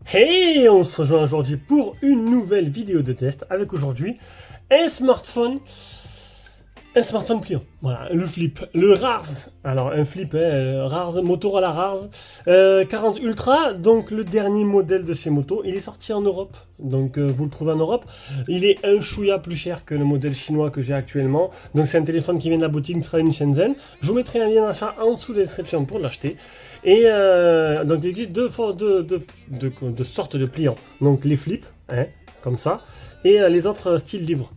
Hey, on se rejoint aujourd'hui pour une nouvelle vidéo de test avec aujourd'hui un smartphone, pliant. Voilà, le flip, le Rars. Alors un flip, Rars, Motorola Rars 40 Ultra, donc le dernier modèle de chez Moto. Il est sorti en Europe, donc vous le trouvez en Europe. Il est un chouïa plus cher que le modèle chinois que j'ai actuellement. Donc c'est un téléphone qui vient de la boutique Train Shenzhen. Je vous mettrai un lien d'achat en dessous de la description pour l'acheter. Et donc il existe deux sortes de pliants. Donc les flips, hein, comme ça, et les autres styles libres.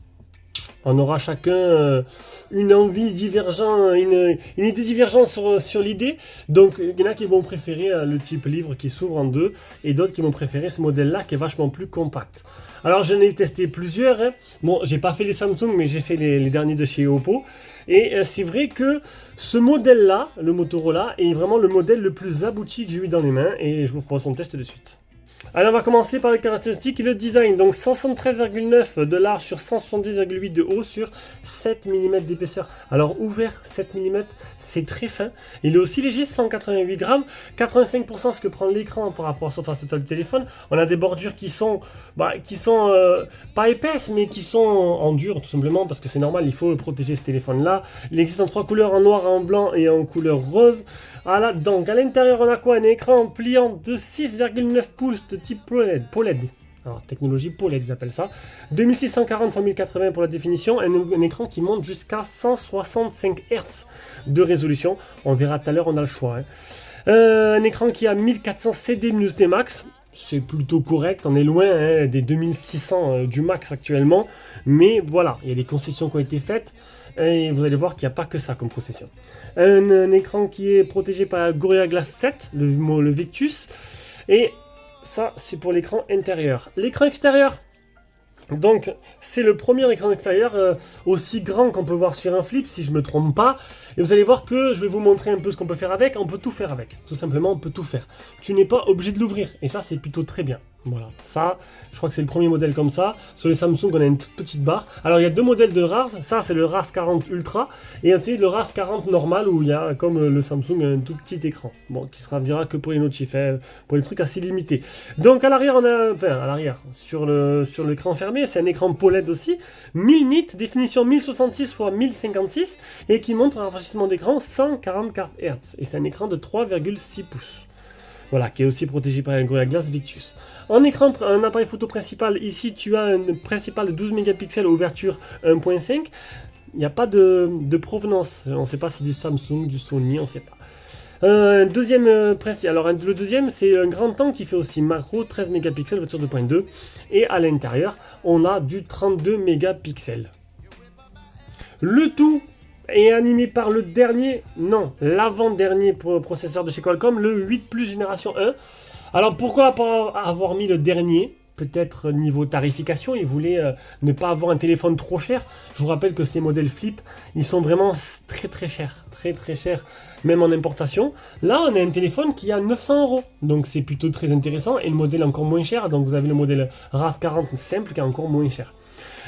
On aura chacun une envie divergente, une idée divergente sur l'idée. Donc il y en a qui vont préférer le type livre qui s'ouvre en deux, et d'autres qui vont préférer ce modèle-là qui est vachement plus compact. Alors j'en ai testé plusieurs. Hein. Bon, j'ai pas fait les Samsung, mais j'ai fait les derniers de chez Oppo. Et c'est vrai que ce modèle-là, le Motorola, est vraiment le modèle le plus abouti que j'ai eu dans les mains. Et je vous propose son test de suite. Alors on va commencer par les caractéristiques et le design. Donc 173,9 de large sur 170,8 de haut sur 7 mm d'épaisseur. Alors ouvert 7 mm, c'est très fin. Il est aussi léger, 188 grammes, 85% ce que prend l'écran par rapport à la surface totale du téléphone. On a des bordures qui sont pas épaisses, mais qui sont en dur tout simplement parce que c'est normal, il faut protéger ce téléphone là. Il existe en trois couleurs, en noir, en blanc et en couleur rose. Voilà, donc à l'intérieur on a quoi? Un écran pliant de 6,9 pouces de type POLED. Alors technologie POLED ils appellent ça. 2640 x 1080 pour la définition. Un écran qui monte jusqu'à 165 Hz de résolution. On verra tout à l'heure, on a le choix. Hein. Un écran qui a 1400 CD-D max. C'est plutôt correct, on est loin hein, des 2600 du max actuellement. Mais voilà, il y a des concessions qui ont été faites. Et vous allez voir qu'il n'y a pas que ça comme concession. Un écran qui est protégé par Gorilla Glass 7, le Victus. Et ça, c'est pour l'écran intérieur. L'écran extérieur, donc c'est le premier écran extérieur aussi grand qu'on peut voir sur un flip, si je ne me trompe pas. Et vous allez voir que je vais vous montrer un peu ce qu'on peut faire avec. On peut tout faire avec. Tout simplement, on peut tout faire. Tu n'es pas obligé de l'ouvrir. Et ça, c'est plutôt très bien. Voilà, ça, je crois que c'est le premier modèle comme ça. Sur les Samsung, on a une toute petite barre. Alors, il y a deux modèles de Rars. Ça, c'est le Rars 40 Ultra. Et ensuite, le Rars 40 normal, où il y a, comme le Samsung, un tout petit écran. Bon, qui servira que pour les notifs, hein, pour les trucs assez limités. Donc, à l'arrière, on a, enfin, à l'arrière, sur l'écran fermé, c'est un écran POLED aussi. 1000 nits, définition 1066 x 1056. Et qui montre un rafraîchissement d'écran 144 Hz. Et c'est un écran de 3,6 pouces. Voilà, qui est aussi protégé par un Gorilla Glass Victus. En écran, un appareil photo principal, ici tu as un principal de 12 mégapixels, ouverture 1.5. Il n'y a pas de provenance. On ne sait pas si c'est du Samsung, du Sony, on ne sait pas. Deuxième principe. Alors le deuxième, c'est un grand angle qui fait aussi macro, 13 mégapixels, ouverture 2.2. Et à l'intérieur, on a du 32 mégapixels. Le tout est animé par le dernier, non, l'avant-dernier processeur de chez Qualcomm, le 8 Plus génération 1. Alors pourquoi pas avoir mis le dernier? Peut-être niveau tarification, ils voulaient ne pas avoir un téléphone trop cher. Je vous rappelle que ces modèles flip, ils sont vraiment très chers. Très chers, même en importation. Là, on a un téléphone qui a 900 €. Donc c'est plutôt très intéressant. Et le modèle encore moins cher. Donc vous avez le modèle Rars 40 simple qui est encore moins cher.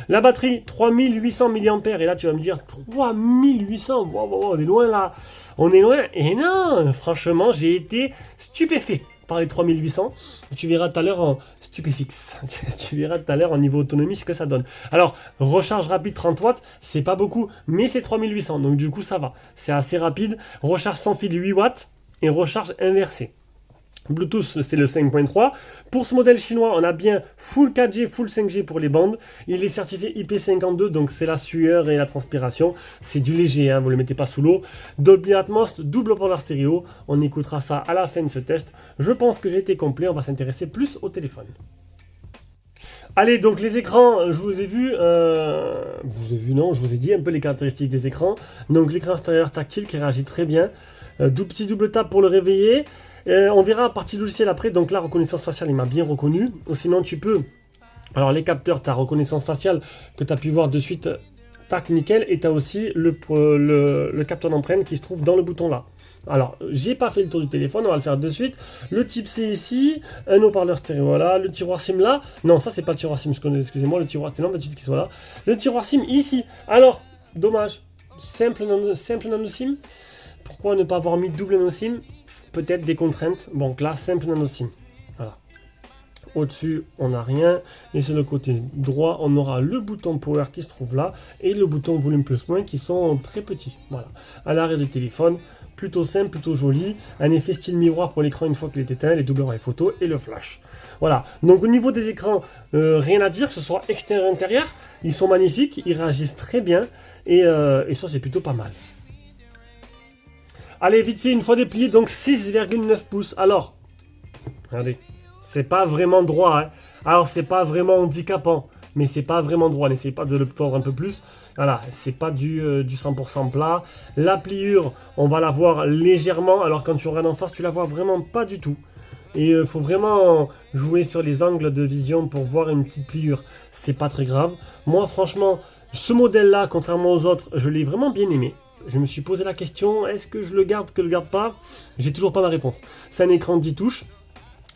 La batterie, 3800 mAh. Et là, tu vas me dire, 3800, wow, on est loin là. On est loin. Et non, franchement, j'ai été stupéfait par les 3800. Tu verras tout à l'heure en stupéfixe. Tu verras tout à l'heure en niveau autonomie ce que ça donne. Alors, recharge rapide 30 watts, c'est pas beaucoup, mais c'est 3800. Donc du coup, ça va. C'est assez rapide. Recharge sans fil 8 watts et recharge inversée. Bluetooth, c'est le 5.3. Pour ce modèle chinois, on a bien Full 4G, Full 5G pour les bandes. Il est certifié IP52, donc c'est la sueur et la transpiration. C'est du léger, hein, vous ne le mettez pas sous l'eau. Dolby Atmos, double haut-parleur stéréo. On écoutera ça à la fin de ce test. Je pense que j'ai été complet, on va s'intéresser plus au téléphone. Allez, donc les écrans, je vous ai vu, je vous ai dit un peu les caractéristiques des écrans. Donc l'écran extérieur tactile qui réagit très bien. Petit double tap pour le réveiller. On verra à partir du logiciel après. Donc la reconnaissance faciale, il m'a bien reconnu. Ou sinon tu peux, alors les capteurs, ta reconnaissance faciale que tu as pu voir de suite, tac, nickel. Et tu as aussi le capteur d'empreinte qui se trouve dans le bouton là. Alors, j'ai pas fait le tour du téléphone, on va le faire de suite. Le type C ici, un haut-parleur stéréo là, le tiroir SIM là. Non, ça c'est pas le tiroir SIM, excusez-moi, le tiroir, c'est l'habitude qu'il soit là. Le tiroir SIM ici. Alors, dommage, simple nano SIM. Pourquoi ne pas avoir mis double nano SIM? Peut-être des contraintes. Donc là, simple nano SIM. Voilà. Au-dessus, on n'a rien. Et sur le côté droit, on aura le bouton Power qui se trouve là et le bouton Volume plus-moins qui sont très petits. Voilà. À l'arrière du téléphone, plutôt simple, plutôt joli. Un effet style miroir pour l'écran une fois qu'il est éteint, les double appareils photo et le flash. Voilà. Donc au niveau des écrans, rien à dire, que ce soit extérieur ou intérieur. Ils sont magnifiques, ils réagissent très bien et ça c'est plutôt pas mal. Allez, vite fait, une fois déplié, donc 6,9 pouces. Alors, regardez, c'est pas vraiment droit. Hein. Alors, c'est pas vraiment handicapant, mais c'est pas vraiment droit. N'essayez pas de le tordre un peu plus. Voilà, c'est pas du 100% plat. La pliure, on va la voir légèrement. Alors, quand tu regardes en face, tu la vois vraiment pas du tout. Et il faut vraiment jouer sur les angles de vision pour voir une petite pliure. C'est pas très grave. Moi, franchement, ce modèle-là, contrairement aux autres, je l'ai vraiment bien aimé. Je me suis posé la question, est-ce que je le garde, que je le garde pas? J'ai toujours pas ma réponse. C'est un écran de 10 touches.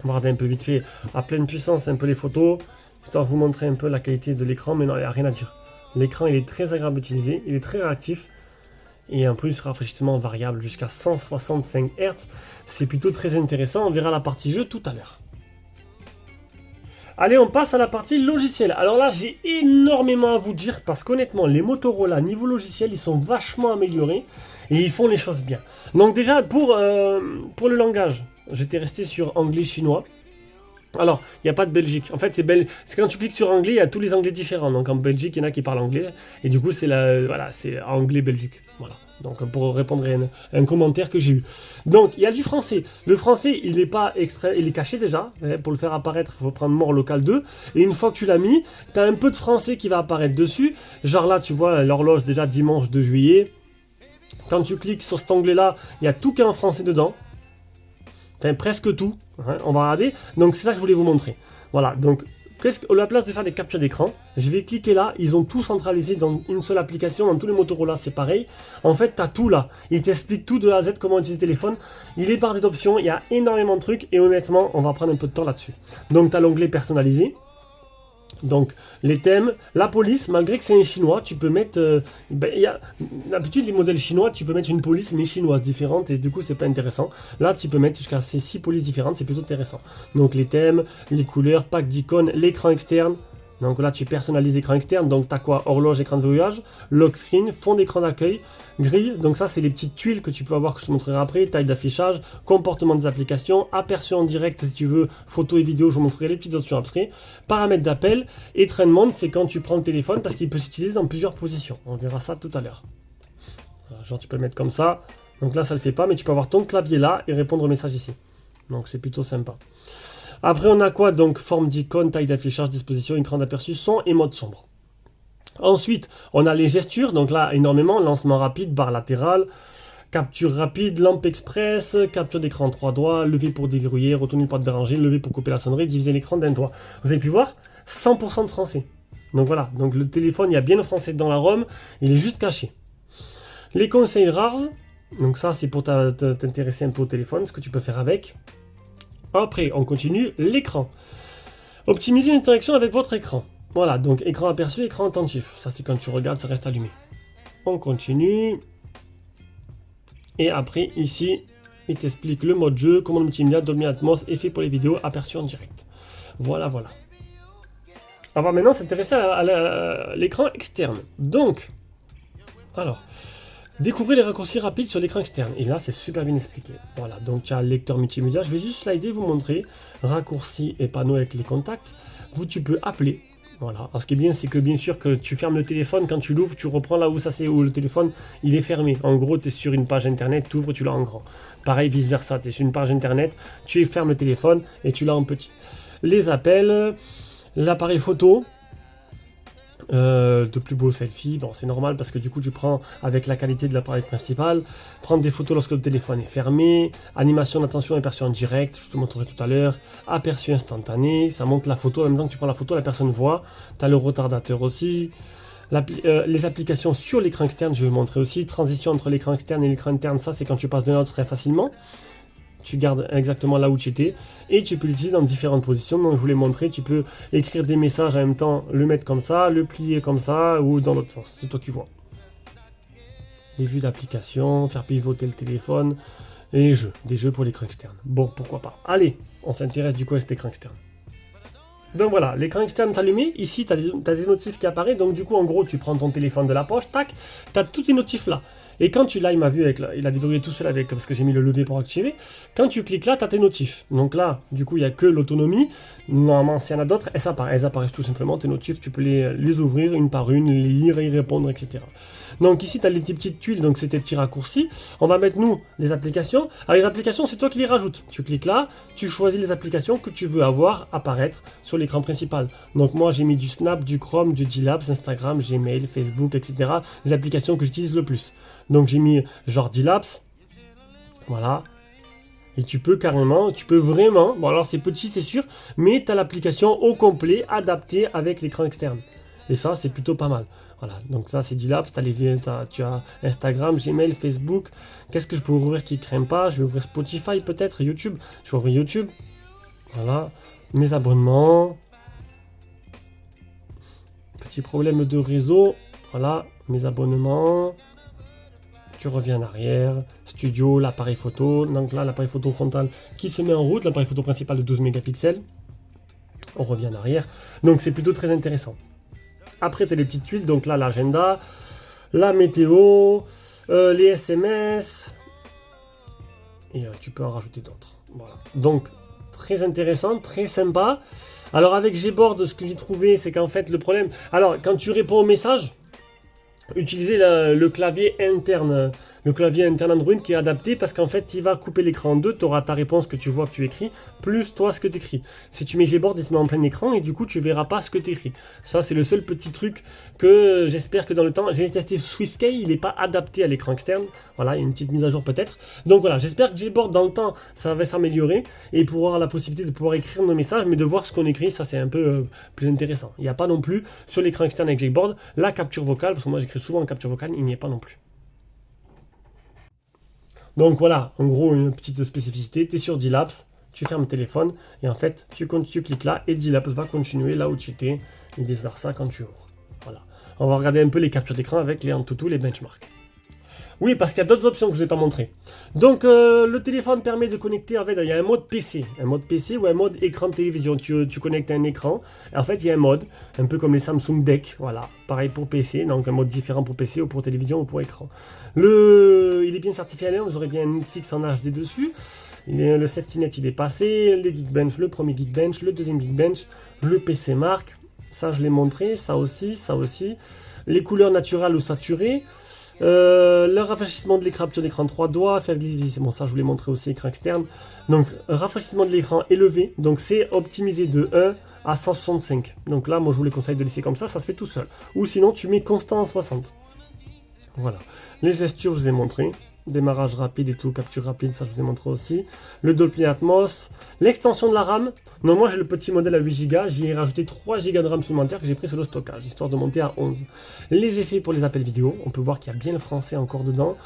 On va regarder un peu vite fait, à pleine puissance, un peu les photos. Je dois vous montrer un peu la qualité de l'écran, mais non, il n'y a rien à dire. L'écran, il est très agréable à utiliser, il est très réactif. Et en plus, rafraîchissement variable jusqu'à 165 Hz. C'est plutôt très intéressant. On verra la partie jeu tout à l'heure. Allez, on passe à la partie logiciel. Alors là, j'ai énormément à vous dire parce qu'honnêtement, les Motorola niveau logiciel, ils sont vachement améliorés et ils font les choses bien. Donc déjà, pour le langage, j'étais resté sur anglais-chinois. Alors, il n'y a pas de Belgique. En fait, c'est quand tu cliques sur anglais, il y a tous les anglais différents. Donc en Belgique, il y en a qui parlent anglais. Et du coup, c'est anglais-Belgique. Voilà. Donc pour répondre à un commentaire que j'ai eu. Donc, il y a du français. Le français, il n'est pas extrait, il est caché déjà. Pour le faire apparaître, il faut prendre mort local 2. Et une fois que tu l'as mis, tu as un peu de français qui va apparaître dessus. Genre là, tu vois l'horloge déjà dimanche 2 juillet. Quand tu cliques sur cet onglet-là, il y a tout qui est en français dedans. Enfin, presque tout, hein, on va regarder. Donc c'est ça que je voulais vous montrer. Voilà, donc à la place de faire des captures d'écran, je vais cliquer là, ils ont tout centralisé dans une seule application, dans tous les Motorola c'est pareil. En fait, tu as tout là, il t'explique tout de A à Z comment utiliser le téléphone. Il est bardé d'options, il y a énormément de trucs et honnêtement, on va prendre un peu de temps là-dessus. Donc tu as l'onglet personnalisé. Donc, les thèmes, la police, malgré que c'est un chinois, tu peux mettre... d'habitude, les modèles chinois, tu peux mettre une police, mais chinoise différente, et du coup, c'est pas intéressant. Là, tu peux mettre jusqu'à ces 6 polices différentes, c'est plutôt intéressant. Donc, les thèmes, les couleurs, pack d'icônes, l'écran externe. Donc là, tu personnalises l'écran externe. Donc, tu as quoi? Horloge, écran de verrouillage, lock screen, fond d'écran d'accueil, grille. Donc ça, c'est les petites tuiles que tu peux avoir, que je te montrerai après. Taille d'affichage, comportement des applications, aperçu en direct si tu veux, photo et vidéo, je vous montrerai les petites options après. Paramètres d'appel et train mode, c'est quand tu prends le téléphone parce qu'il peut s'utiliser dans plusieurs positions. On verra ça tout à l'heure. Voilà, genre, tu peux le mettre comme ça. Donc là, ça le fait pas, mais tu peux avoir ton clavier là et répondre aux messages ici. Donc c'est plutôt sympa. Après, on a quoi? Donc, forme d'icône, taille d'affichage, disposition, écran d'aperçu, son et mode sombre. Ensuite, on a les gestures. Donc là, énormément. Lancement rapide, barre latérale, capture rapide, lampe express, capture d'écran 3 doigts, lever pour déverrouiller, retourner le porte-béranger, lever pour couper la sonnerie, diviser l'écran d'un doigt. Vous avez pu voir 100% de français. Donc voilà. Donc le téléphone, il y a bien le français dans la ROM. Il est juste caché. Les conseils rares. Donc ça, c'est pour t'intéresser un peu au téléphone, ce que tu peux faire avec. Après, on continue, l'écran. Optimiser l'interaction avec votre écran. Voilà, donc écran aperçu, écran attentif. Ça, c'est quand tu regardes, ça reste allumé. On continue. Et après, ici, il t'explique le mode jeu, commande multimédia, Dolby Atmos, effet pour les vidéos, aperçu en direct. Voilà, voilà. On va maintenant s'intéresser à l'écran externe. Donc, alors... découvrez les raccourcis rapides sur l'écran externe. Et là, c'est super bien expliqué. Voilà, donc tu as le lecteur multimédia. Je vais juste slider, vous montrer. Raccourcis et panneaux avec les contacts. Tu peux appeler. Voilà. Alors, ce qui est bien, c'est que bien sûr que tu fermes le téléphone. Quand tu l'ouvres, tu reprends là où où le téléphone, il est fermé. En gros, tu es sur une page internet, tu ouvres, tu l'as en grand. Pareil, vice versa. Tu es sur une page internet, tu fermes le téléphone et tu l'as en petit. Les appels, l'appareil photo. De plus beaux selfies, bon c'est normal parce que du coup tu prends avec la qualité de l'appareil principal, prendre des photos lorsque le téléphone est fermé, animation d'attention et aperçu en direct, je te montrerai tout à l'heure, aperçu instantané, ça monte la photo, en même temps que tu prends la photo la personne voit, tu as le retardateur aussi, les applications sur l'écran externe je vais vous montrer aussi, transition entre l'écran externe et l'écran interne, ça c'est quand tu passes d'un autre très facilement. Tu gardes exactement là où tu étais et tu peux l'utiliser dans différentes positions. Donc je vous l'ai montré, tu peux écrire des messages en même temps, le mettre comme ça, le plier comme ça ou dans l'autre sens. C'est toi qui vois. Les vues d'application, faire pivoter le téléphone et les jeux, des jeux pour l'écran externe. Bon, pourquoi pas. Allez, on s'intéresse du coup à cet écran externe. Donc voilà, l'écran externe est allumé. Ici, tu as des notifs qui apparaissent. Donc du coup, en gros, tu prends ton téléphone de la poche, tac, tu as tous tes notifs là. Et quand tu l'as, il m'a vu avec il a déverrouillé tout seul avec, parce que j'ai mis le levier pour activer. Quand tu cliques là, tu as tes notifs. Donc là, du coup, il n'y a que l'autonomie. Normalement, s'il y en a d'autres, elles apparaissent tout simplement. Tes notifs, tu peux les ouvrir une par une, les lire et y répondre, etc. Donc ici, tu as les petites tuiles, donc c'est tes petits raccourcis. On va mettre, nous, les applications. Alors les applications, c'est toi qui les rajoutes. Tu cliques là, tu choisis les applications que tu veux avoir apparaître sur l'écran principal. Donc moi, j'ai mis du Snap, du Chrome, du D-Labs, Instagram, Gmail, Facebook, etc. Les applications que j'utilise le plus. Donc j'ai mis genre D-Labs. Voilà. Et tu peux vraiment, bon alors c'est petit c'est sûr, mais tu as l'application au complet adaptée avec l'écran externe. Et ça c'est plutôt pas mal. Voilà, donc ça c'est D-Labs, tu as Instagram, Gmail, Facebook. Qu'est-ce que je peux ouvrir qui ne crème pas? Je vais ouvrir Spotify peut-être, YouTube. Je vais ouvrir YouTube. Voilà, mes abonnements. Petit problème de réseau. Voilà, mes abonnements. Tu reviens en arrière, studio, l'appareil photo, donc là l'appareil photo frontal qui se met en route, l'appareil photo principal de 12 mégapixels, on revient en arrière, donc c'est plutôt très intéressant. Après tu as les petites tuiles, donc là l'agenda, la météo, les SMS, et tu peux en rajouter d'autres. Voilà. Donc très intéressant, très sympa. Alors avec Gboard, ce que j'ai trouvé, c'est qu'en fait le problème, alors quand tu réponds aux messages, utiliser le clavier interne Android qui est adapté parce qu'en fait il va couper l'écran en deux, tu auras ta réponse que tu vois que tu écris plus toi ce que tu écris. Si tu mets Gboard, il se met en plein écran et du coup tu verras pas ce que tu écris. Ça c'est le seul petit truc que j'espère que dans le temps, j'ai testé SwiftKey, il n'est pas adapté à l'écran externe. Voilà, il y a une petite mise à jour peut-être. Donc voilà, j'espère que Gboard dans le temps ça va s'améliorer et pour avoir la possibilité de pouvoir écrire nos messages mais de voir ce qu'on écrit, ça c'est un peu plus intéressant. Il n'y a pas non plus sur l'écran externe avec Gboard la capture vocale parce que moi j'écris souvent en capture vocale, il n'y est pas non plus. Donc voilà, en gros une petite spécificité, tu es sur D-Labs, tu fermes le téléphone et en fait tu cliques là et D-Labs va continuer là où tu étais et vice versa quand tu ouvres. Voilà. On va regarder un peu les captures d'écran avec les AnTuTu, les benchmarks. Oui, parce qu'il y a d'autres options que je ne vous ai pas montrées. Donc, le téléphone permet de connecter, en fait, il y a un mode PC ou un mode écran de télévision. Tu connectes à un écran, et en fait, il y a un mode, un peu comme les Samsung Deck, voilà, pareil pour PC, donc un mode différent pour PC ou pour télévision ou pour écran. Il est bien certifié à l'air, vous aurez bien un Netflix en HD dessus. Le SafetyNet, il est passé, les Geekbench, le premier Geekbench, le deuxième Geekbench, le PC Mark, ça je l'ai montré, ça aussi, les couleurs naturelles ou saturées. Le rafraîchissement de l'écran, capture d'écran 3 doigts, faire glisser, bon ça je vous l'ai montré aussi, écran externe. Donc rafraîchissement de l'écran élevé, donc c'est optimisé de 1 à 165. Donc là moi je vous les conseille de laisser comme ça se fait tout seul. Ou sinon tu mets constant en 60. Voilà. Les gestures je vous ai montré. Démarrage rapide et tout, capture rapide, ça je vous ai montré aussi. Le Dolby Atmos, l'extension de la RAM. Non, moi j'ai le petit modèle à 8 Go, j'y ai rajouté 3 Go de RAM supplémentaires que j'ai pris sur le stockage, histoire de monter à 11. Les effets pour les appels vidéo, on peut voir qu'il y a bien le français encore dedans.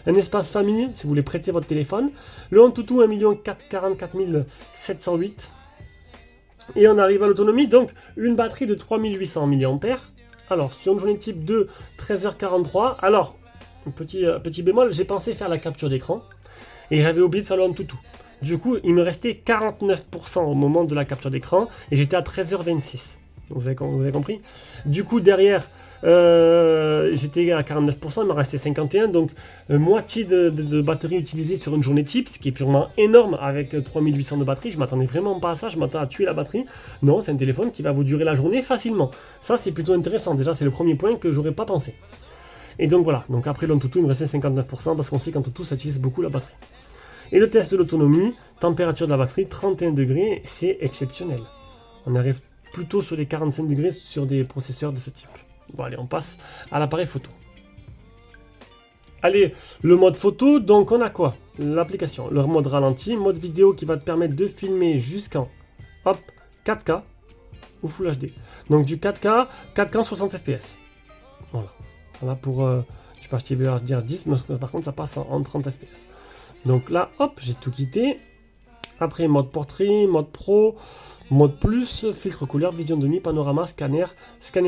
Un espace famille, si vous voulez prêter votre téléphone. Le AnTuTu 1 44 708. Et on arrive à l'autonomie, donc une batterie de 3800 mAh. Alors, sur une journée type de 13h43, alors... Petit bémol, j'ai pensé faire la capture d'écran et j'avais oublié de faire le AnTuTu. Du coup, il me restait 49% au moment de la capture d'écran et j'étais à 13h26. Donc, vous avez compris. Du coup, derrière, j'étais à 49%, il me restait 51%. Donc, moitié de batterie utilisée sur une journée type, ce qui est purement énorme avec 3800 de batterie. Je m'attendais vraiment pas à ça, je m'attendais à tuer la batterie. Non, c'est un téléphone qui va vous durer la journée facilement. Ça, c'est plutôt intéressant. Déjà, c'est le premier point que j'aurais pas pensé. Et donc voilà, donc après l'AnTuTu, il me restait 59% parce qu'on sait qu'AnTuTu, ça utilise beaucoup la batterie. Et le test de l'autonomie, température de la batterie, 31 degrés, c'est exceptionnel. On arrive plutôt sur les 45 degrés sur des processeurs de ce type. Bon allez, on passe à l'appareil photo. Allez, le mode photo, donc on a quoi? L'application, le mode ralenti, mode vidéo qui va te permettre de filmer jusqu'en, hop, 4K ou Full HD. Donc du 4K, 4K 60 fps. Voilà. Là pour, je sais pas si tu veux dire 10, mais par contre ça passe en 30 fps. Donc là, hop, j'ai tout quitté. Après, mode portrait, mode pro, mode plus, filtre couleur, vision de nuit, panorama, scanner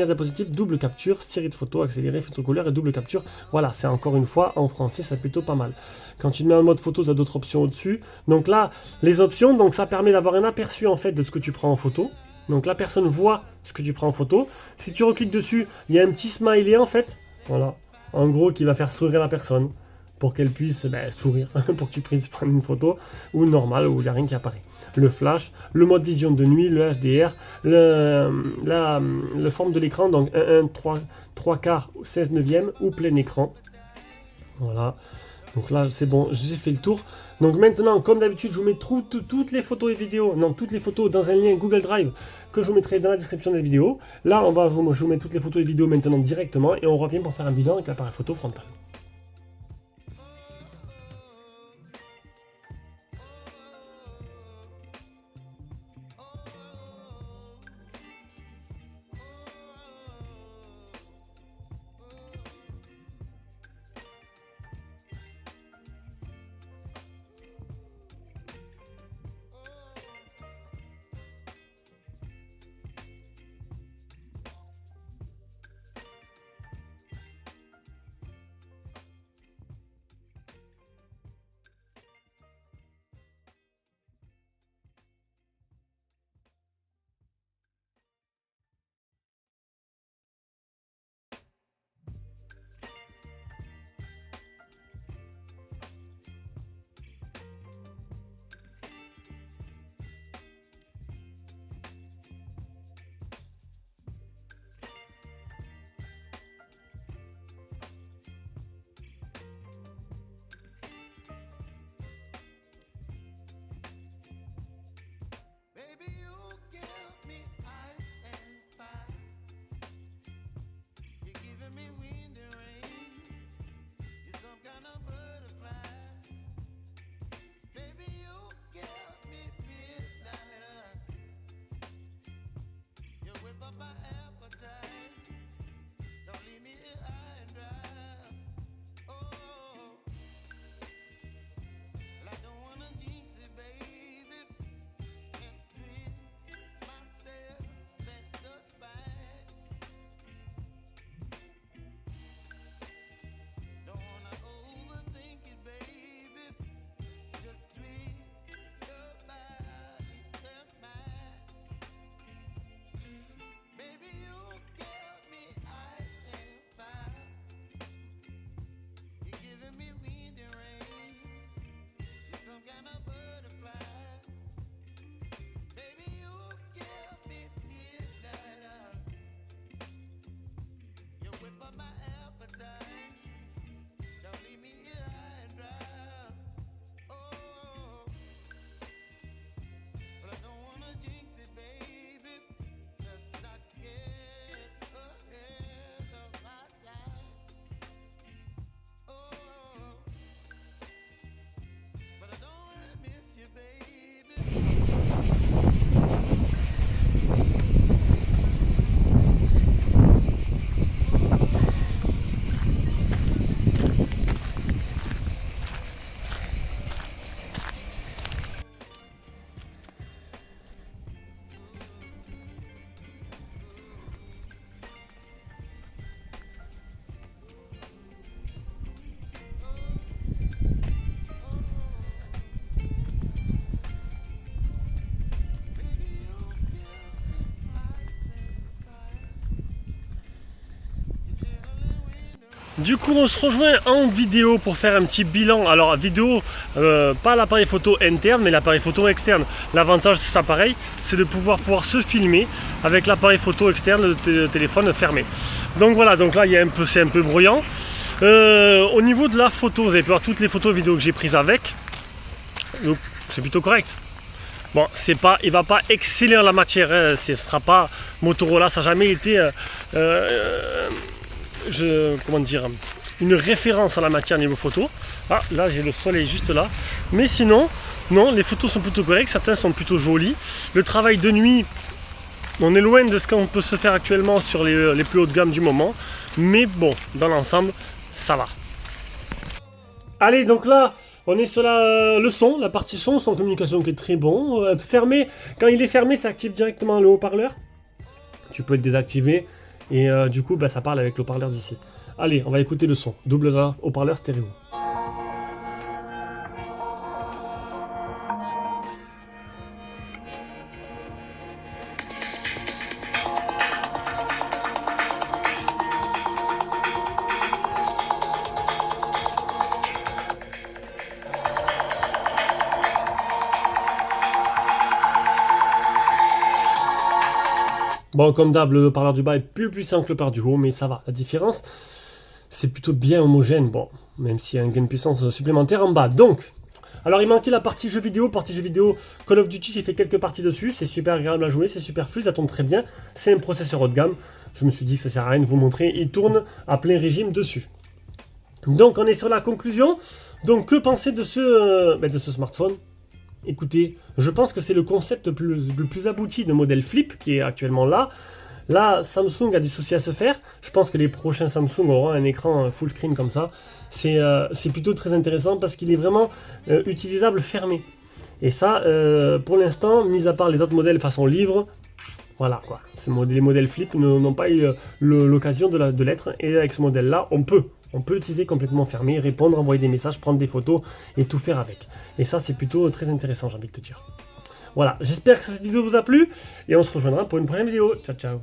diapositive, double capture, série de photos, accéléré, filtre couleur et double capture. Voilà, c'est encore une fois en français, c'est plutôt pas mal. Quand tu te mets en mode photo, tu as d'autres options au-dessus. Donc là, les options, donc ça permet d'avoir un aperçu en fait de ce que tu prends en photo. Donc la personne voit ce que tu prends en photo. Si tu recliques dessus, il y a un petit smiley en fait. Voilà. En gros, qui va faire sourire la personne. Pour qu'elle puisse sourire. Pour que tu puisses prendre une photo. Ou normal, où il n'y a rien qui apparaît. Le flash, le mode vision de nuit, le HDR, le forme de l'écran, donc 1, 3 quarts, 16 neuvième ou plein écran. Voilà. Donc là, c'est bon, j'ai fait le tour. Donc maintenant, comme d'habitude, je vous mets toutes les photos et vidéos, non, toutes les photos dans un lien Google Drive que je vous mettrai dans la description de la vidéo. Là, je vous mets toutes les photos et vidéos maintenant directement et on revient pour faire un bilan avec l'appareil photo frontal. Du coup, on se rejoint en vidéo pour faire un petit bilan. Alors, vidéo, pas l'appareil photo interne, mais l'appareil photo externe. L'avantage de cet appareil, c'est de pouvoir se filmer avec l'appareil photo externe de téléphone fermé. Donc voilà, donc là, c'est un peu bruyant. Au niveau de la photo, vous avez pu voir toutes les photos et vidéos que j'ai prises avec. Donc, c'est plutôt correct. Bon, il va pas exceller en la matière, hein, ce sera pas Motorola, ça n'a jamais été comment dire, une référence à la matière niveau photo. Ah, là j'ai le soleil juste là. Mais sinon, non, les photos sont plutôt correctes, certains sont plutôt jolis. Le travail de nuit, on est loin de ce qu'on peut se faire actuellement sur les plus haut de gamme du moment. Mais bon, dans l'ensemble, ça va. Allez, donc là, on est sur le son, la partie son communication qui est très bon. Fermé, quand il est fermé, ça active directement le haut-parleur. Tu peux le désactiver et du coup, ça parle avec le haut-parleur d'ici. Allez, on va écouter le son. Double haut-parleur stéréo. Bon, comme d'hab, le haut-parleur du bas est plus puissant que le haut-parleur du haut, mais ça va. La différence, c'est plutôt bien homogène. Bon, même s'il y a un gain de puissance supplémentaire en bas. Donc, alors il manquait la partie jeux vidéo. Call of Duty, j'ai fait quelques parties dessus. C'est super agréable à jouer, c'est super fluide, ça tourne très bien. C'est un processeur haut de gamme. Je me suis dit que ça sert à rien de vous montrer. Il tourne à plein régime dessus. Donc, on est sur la conclusion. Donc, que penser de ce smartphone? Écoutez, je pense que c'est le concept le plus abouti de modèle flip qui est actuellement là. Là, Samsung a du souci à se faire. Je pense que les prochains Samsung auront un écran full screen comme ça. C'est plutôt très intéressant parce qu'il est vraiment utilisable fermé. Et ça, pour l'instant, mis à part les autres modèles façon livre, voilà quoi. Les modèles flip n'ont pas eu l'occasion de l'être. Et avec ce modèle-là, on peut l'utiliser complètement fermé, répondre, envoyer des messages, prendre des photos et tout faire avec. Et ça, c'est plutôt très intéressant, j'ai envie de te dire. Voilà, j'espère que cette vidéo vous a plu et on se rejoindra pour une prochaine vidéo. Ciao, ciao.